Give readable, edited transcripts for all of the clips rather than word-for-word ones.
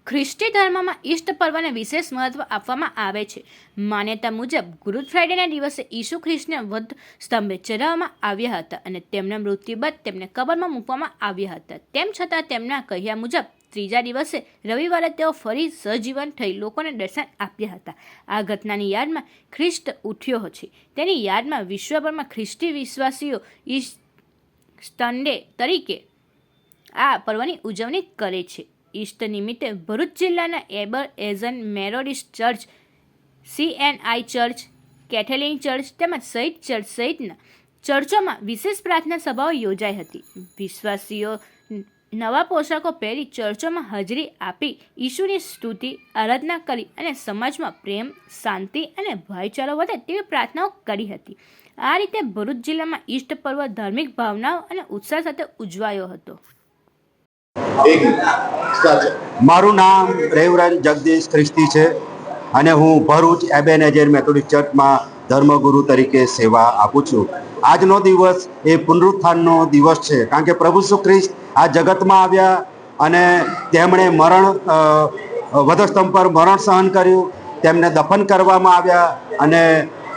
ખ્રિસ્તી ધર્મમાં ઈસ્ટર પર્વને વિશેષ મહત્વ આપવામાં આવે છે. માન્યતા મુજબ ગુડ ફ્રાઇડેના દિવસે ઈસુ ખ્રિસ્તને વધ સ્તંભે ચડાવવામાં આવ્યા હતા અને તેમના મૃત્યુ બાદ તેમને કબરમાં મૂકવામાં આવ્યા હતા. તેમ છતાં તેમના કહ્યા મુજબ ત્રીજા દિવસે રવિવારે તેઓ ફરી સજીવન થઈ લોકોને દર્શન આપ્યા હતા. આ ઘટનાની યાદમાં ખ્રિસ્ત ઉઠ્યો છે. તેની યાદમાં વિશ્વભરમાં ખ્રિસ્તી વિશ્વાસીઓ ઈસ્ટર તરીકે આ પર્વની ઉજવણી કરે છે. ઈસ્ટર નિમિત્તે ભરૂચ જિલ્લાના એબરએઝન મેરોડિસ્ટ ચર્ચ, CNI ચર્ચ, કેથેલિક ચર્ચ તેમજ શહીદ ચર્ચ સહિતના ચર્ચોમાં વિશેષ પ્રાર્થના સભાઓ યોજાઈ હતી. વિશ્વાસીઓ નવા પોશાકો પહેરી ચર્ચોમાં હાજરી આપી ઈસુની સ્તુતિ આરાધના કરી અને સમાજમાં પ્રેમ, શાંતિ અને ભાઈચારો વધે તેવી પ્રાર્થનાઓ કરી હતી. આ રીતે ભરૂચ જિલ્લામાં ઈસ્ટર પર્વ ધાર્મિક ભાવનાઓ અને ઉત્સાહ સાથે ઉજવાયો હતો. મારું નામ રેવરન્ડ જગદીશ ખ્રિસ્તી છે અને હું ભરૂચ એબેનેઝર મેથોડિસ્ટ ચર્ચમાં ધર્મગુરુ તરીકે સેવા આપું છું. આજનો દિવસ એ પુનરુત્થાનનો દિવસ છે, કારણ કે પ્રભુ ઈસુ ખ્રિસ્ત આ જગતમાં આવ્યા અને તેમણે વધસ્તંભ પર મરણ સહન કર્યું, તેમને દફન કરવામાં આવ્યા અને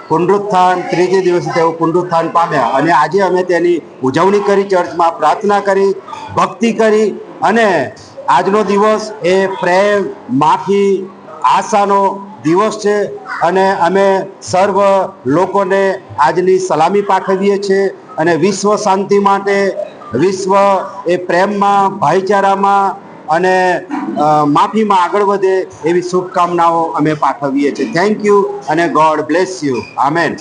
પુનરુત્થાન ત્રીજે દિવસે તેઓ પુનરુત્થાન પામ્યા અને આજે અમે તેની ઉજવણી કરી, ચર્ચમાં પ્રાર્થના કરી, ભક્તિ કરી અને આજનો દિવસ એ પ્રેમ, માફી, આશાનો દિવસ છે અને અમે સર્વ લોકોને આજની સલામી પાઠવીએ છીએ અને વિશ્વ શાંતિ માટે, વિશ્વ એ પ્રેમમાં, ભાઈચારામાં અને માફીમાં આગળ વધે એવી શુભકામનાઓ અમે પાઠવીએ છીએ. થેન્ક યુ અને ગોડ બ્લેસ યુ. આમેન.